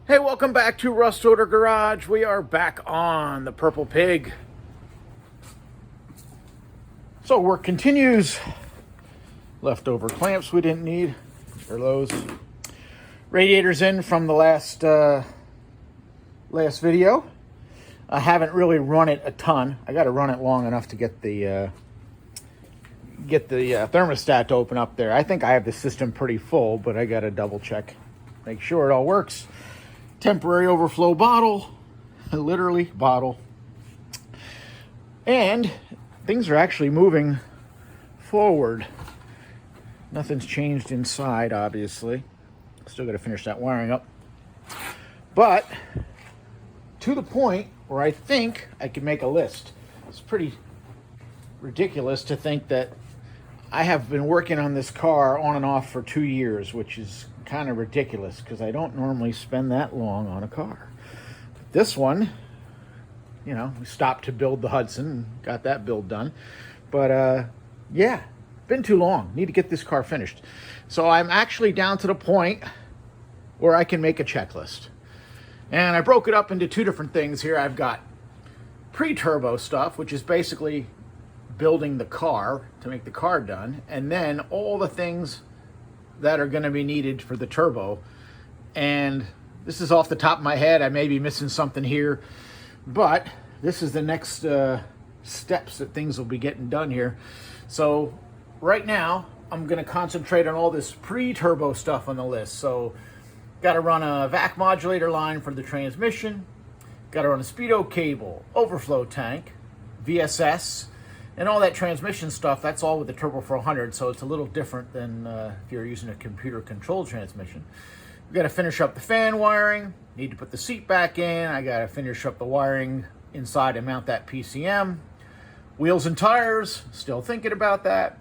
Hey, welcome back to Rust Order Garage. We are back on the Purple Pig. So work continues. Leftover clamps we didn't need. Or those. Radiators in from the last video. I haven't really run it a ton. I got to run it long enough to get the thermostat to open up there. I think I have the system pretty full, but I got to double check, make sure it all works. Temporary overflow bottle, literally bottle. And things are actually moving forward. Nothing's changed inside, obviously. Still got to finish that wiring up. But to the point where I think I can make a list. It's pretty ridiculous to think that I have been working on this car on and off for 2 years, which is kind of ridiculous because I don't normally spend that long on a car. This one, you know, we stopped to build the Hudson and got that build done. But yeah, been too long. Need to get this car finished. So I'm actually down to the point where I can make a checklist. And I broke it up into two different things here. I've got pre-turbo stuff, which is basically building the car to make the car done, and then all the things that are going to be needed for the turbo. And this is off the top of my head. I may be missing something here, but this is the next steps that things will be getting done here. So right now I'm going to concentrate on all this pre-turbo stuff on the list. So got to run a vac modulator line for the transmission, got to run a speedo cable, overflow tank, VSS, and all that transmission stuff. That's all with the Turbo 400, so it's a little different than if you're using a computer-controlled transmission. We've got to finish up the fan wiring, need to put the seat back in, I got to finish up the wiring inside and mount that PCM. Wheels and tires, still thinking about that.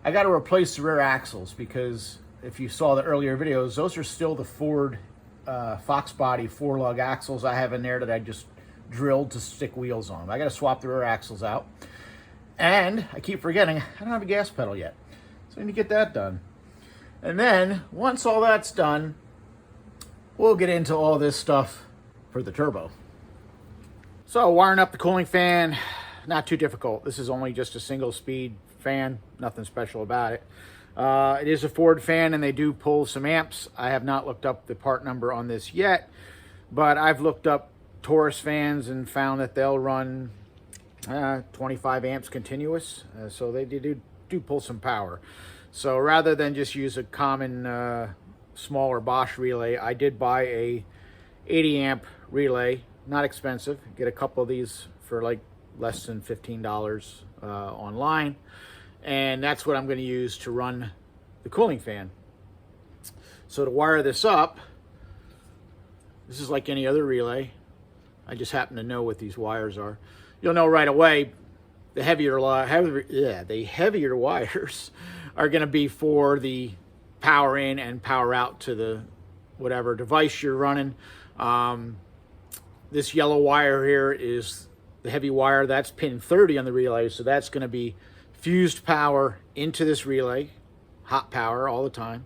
I got to replace the rear axles because if you saw the earlier videos, those are still the Ford Fox body 4-lug axles I have in there that I just drilled to stick wheels on. I got to swap the rear axles out. And I keep forgetting, I don't have a gas pedal yet. So I need to get that done. And then, once all that's done, we'll get into all this stuff for the turbo. So, wiring up the cooling fan, not too difficult. This is only just a single speed fan, nothing special about it. It is a Ford fan and they do pull some amps. I have not looked up the part number on this yet, but I've looked up Taurus fans and found that they'll run 25 amps continuous, so they do pull some power. So rather than just use a common smaller Bosch relay, I did buy a 80 amp relay, not expensive. Get a couple of these for like less than $15 online, and that's what I'm going to use to run the cooling fan. So to wire this up, this is like any other relay. I just happen to know what these wires are. You'll know right away the heavier wires are going to be for the power in and power out to the whatever device you're running. This yellow wire here is the heavy wire. That's pin 30 on the relay, so that's going to be fused power into this relay, hot power all the time.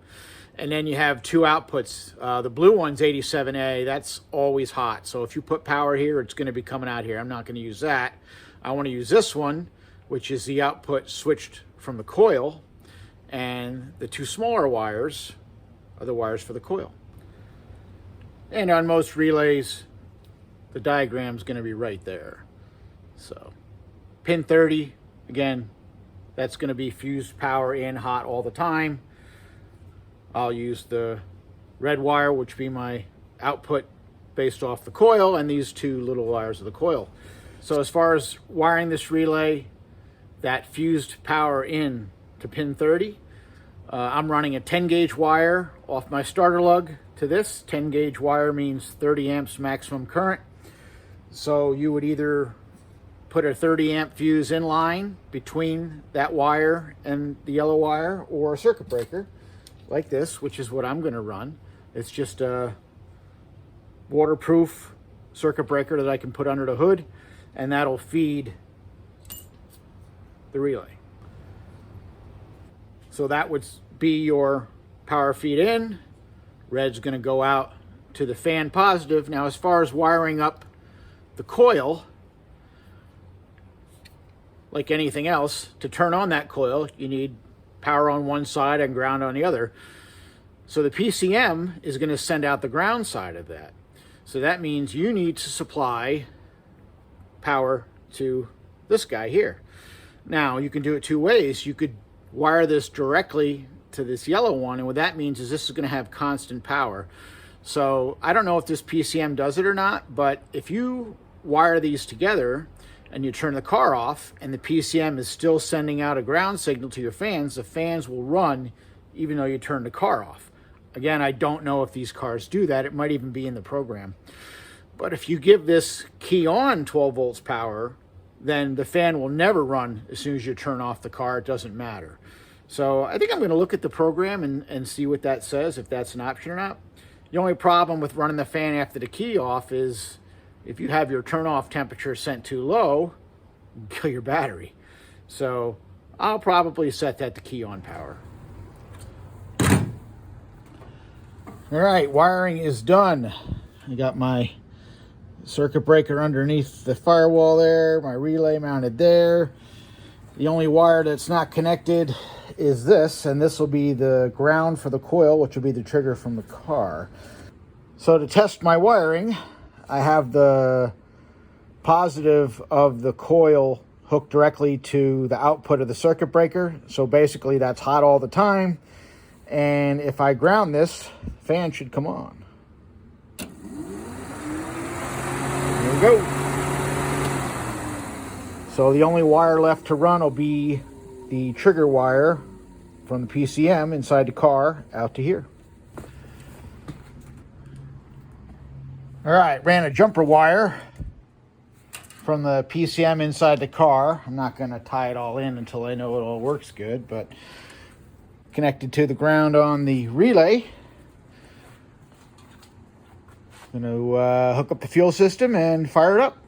And then you have two outputs. The blue one's 87A, that's always hot. So if you put power here, it's going to be coming out here. I'm not going to use that. I want to use this one, which is the output switched from the coil. And the two smaller wires are the wires for the coil. And on most relays, the diagram's going to be right there. So pin 30, again, that's going to be fused power in hot all the time. I'll use the red wire, which will be my output based off the coil, and these two little wires of the coil. So as far as wiring this relay, that fused power in to pin 30, I'm running a 10 gauge wire off my starter lug to this. 10 gauge wire means 30 amps maximum current. So you would either put a 30 amp fuse in line between that wire and the yellow wire, or a circuit breaker like this, which is what I'm going to run. It's just a waterproof circuit breaker that I can put under the hood, and that'll feed the relay. So that would be your power feed in. Red's going to go out to the fan positive. Now, as far as wiring up the coil, like anything else, to turn on that coil, you need power on one side and ground on the other. So the PCM is going to send out the ground side of that. So that means you need to supply power to this guy here. Now, you can do it two ways. You could wire this directly to this yellow one, and what that means is this is going to have constant power. So I don't know if this PCM does it or not, but if you wire these together and you turn the car off and the PCM is still sending out a ground signal to your fans, the fans will run even though you turn the car off. Again, I don't know if these cars do that. It might even be in the program. But if you give this key on 12 volts power, then the fan will never run as soon as you turn off the car. It doesn't matter. So I think I'm going to look at the program and see what that says, if that's an option or not. The only problem with running the fan after the key off is if you have your turn off temperature set too low, you kill your battery. So I'll probably set that to key on power. All right, wiring is done. I got my circuit breaker underneath the firewall there, my relay mounted there. The only wire that's not connected is this, and this will be the ground for the coil, which will be the trigger from the car. So to test my wiring, I have the positive of the coil hooked directly to the output of the circuit breaker. So basically that's hot all the time. And if I ground this, the fan should come on. There we go. So the only wire left to run will be the trigger wire from the PCM inside the car out to here. All right, ran a jumper wire from the PCM inside the car. I'm not going to tie it all in until I know it all works good, but connected to the ground on the relay. Going to hook up the fuel system and fire it up.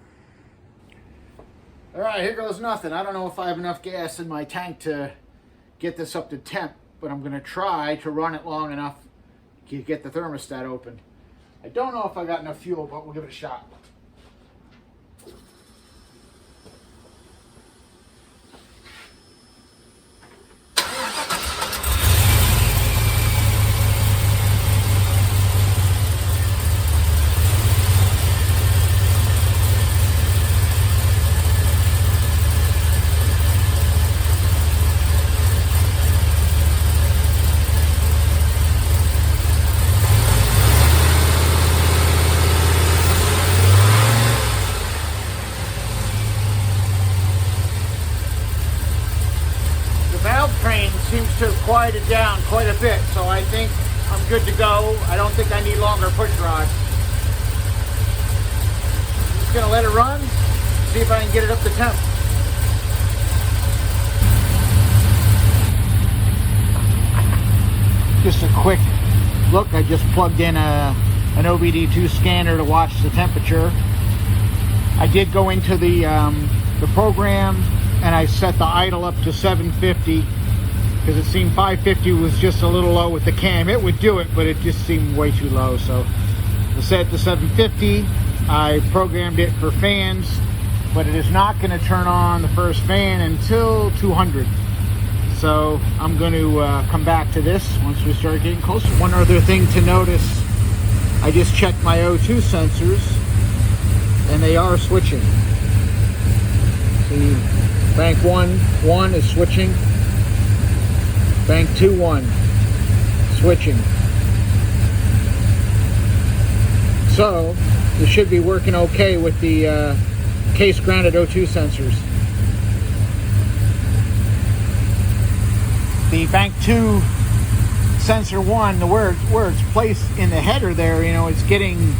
All right, here goes nothing. I don't know if I have enough gas in my tank to get this up to temp, but I'm going to try to run it long enough to get the thermostat open. I don't know if I got enough fuel, but we'll give it a shot. Seems to have quieted down quite a bit, so I think I'm good to go. I don't think I need longer push rods. I'm just gonna let it run, see if I can get it up to temp. Just a quick look, I just plugged in an OBD2 scanner to watch the temperature. I did go into the program and I set the idle up to 750. Because it seemed 550 was just a little low with the cam. It would do it, but it just seemed way too low. So I set it to 750. I programmed it for fans, but it is not going to turn on the first fan until 200. So I'm going to come back to this once we start getting closer. One other thing to notice, I just checked my O2 sensors, and they are switching. See, bank 1 is switching. Bank 2-1, switching. So, this should be working okay with the case grounded O2 sensors. The Bank 2 sensor 1, where it's placed in the header there, you know, it's getting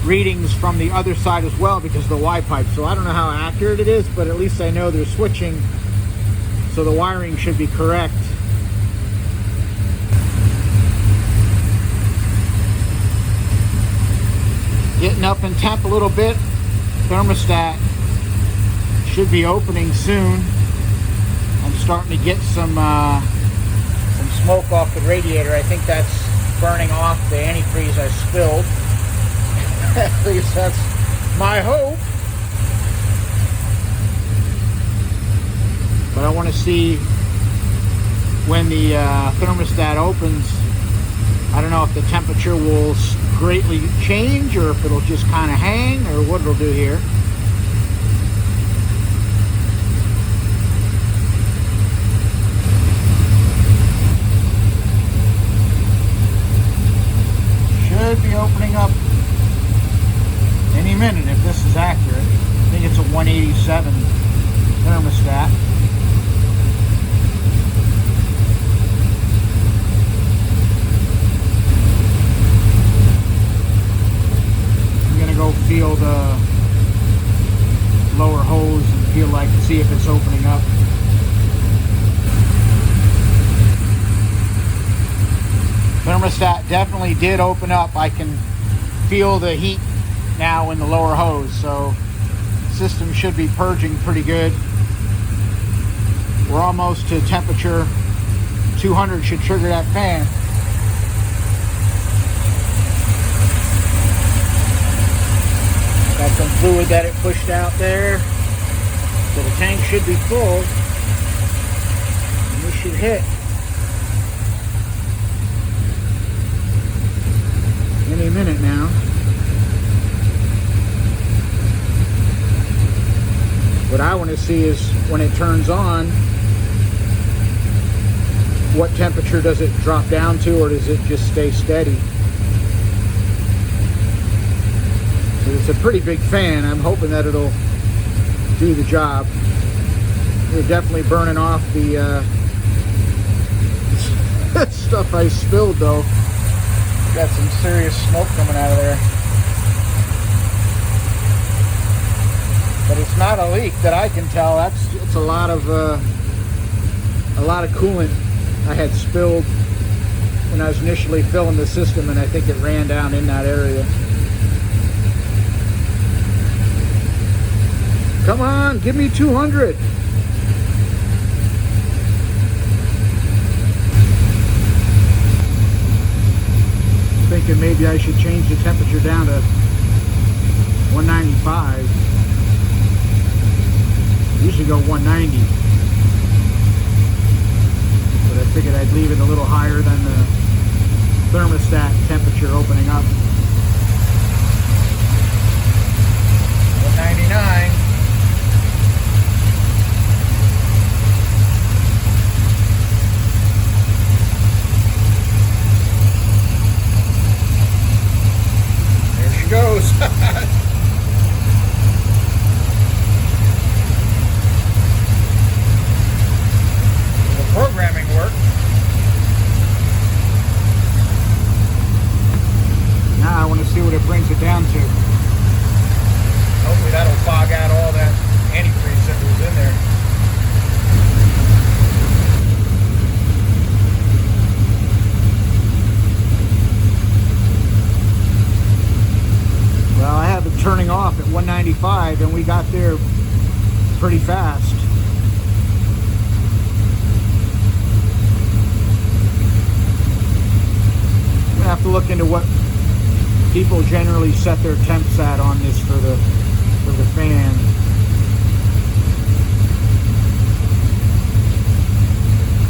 readings from the other side as well because of the Y pipe. So I don't know how accurate it is, but at least I know they're switching, so the wiring should be correct. Getting up in temp a little bit. Thermostat should be opening soon. I'm starting to get some smoke off the radiator. I think that's burning off the antifreeze I spilled. At least that's my hope. But I want to see when the thermostat opens. I don't know if the temperature will greatly change or if it'll just kind of hang or what it'll do here. Should be opening up any minute if this is accurate. I think it's a 187 thermostat. I'm gonna go feel the lower hose and see if it's opening up. Thermostat definitely did open up. I can feel the heat now in the lower hose, so system should be purging pretty good. We're almost to temperature 200, should trigger that fan. Got some fluid that it pushed out there, so the tank should be full, and this should hit any minute now. What I want to see is when it turns on, what temperature does it drop down to, or does it just stay steady? So it's a pretty big fan. I'm hoping that it'll do the job. We're definitely burning off the stuff I spilled though. Got some serious smoke coming out of there. But it's not a leak that I can tell. It's a lot of coolant I had spilled when I was initially filling the system, and I think it ran down in that area. Come on, give me 200. Thinking maybe I should change the temperature down to 195. Usually go 190. But I figured I'd leave it a little higher than the thermostat temperature opening up. 199. Goes. The programming worked. Now I want to see what it brings it down to. Hopefully that'll fog out all that antifreeze that was in there. Well, I have it turning off at 195, and we got there pretty fast. I'm gonna have to look into what people generally set their temps at on this for the fan.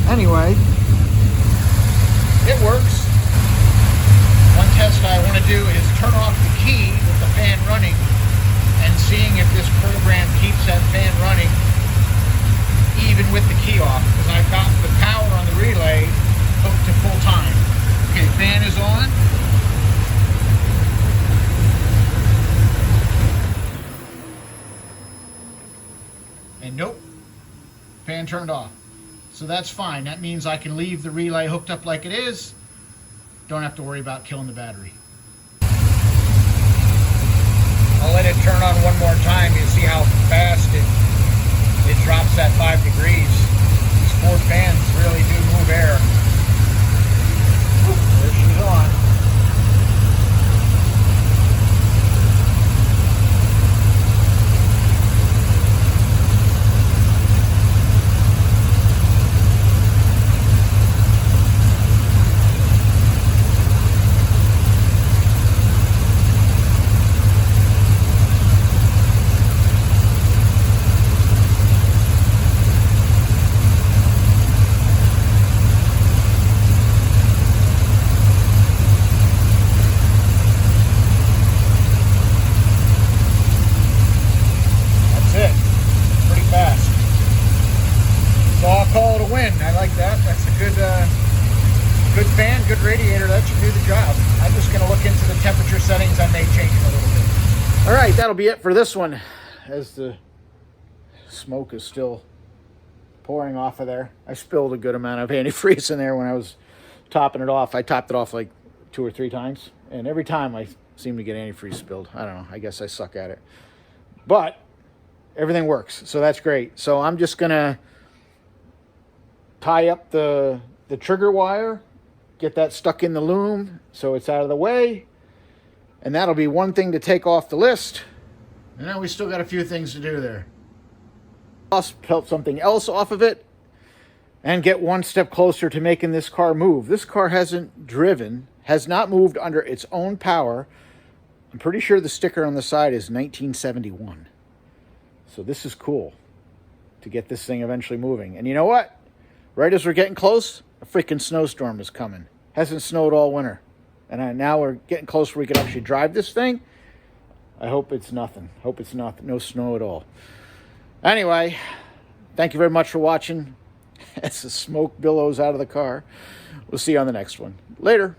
Anyway, it works. One test I want to do is turn off the key with the fan running and seeing if this program keeps that fan running even with the key off, because I've got the power on the relay hooked to full time. Okay, fan is on. And nope, fan turned off. So that's fine. That means I can leave the relay hooked up like it is. Don't have to worry about killing the battery. I'll let it turn on one more time. You see how fast it drops that 5 degrees. These Ford fans really do move air. There she's on. temperature settings, I may change them a little bit. All right, that'll be it for this one, as the smoke is still pouring off of there. I spilled a good amount of antifreeze in there when I was topping it off. I topped it off like 2 or 3 times, and every time I seem to get antifreeze spilled. I don't know. I guess I suck at it. But everything works, so that's great. So I'm just going to tie up the trigger wire, get that stuck in the loom so it's out of the way, and that'll be one thing to take off the list. And now we still got a few things to do there. Plus, pelt something else off of it and get one step closer to making this car move. This car hasn't driven, has not moved under its own power. I'm pretty sure the sticker on the side is 1971. So this is cool to get this thing eventually moving. And you know what? Right as we're getting close, a freaking snowstorm is coming. Hasn't snowed all winter. And now we're getting close where we can actually drive this thing. I hope it's nothing. Hope it's not no snow at all. Anyway, thank you very much for watching. As the smoke billows out of the car. We'll see you on the next one. Later.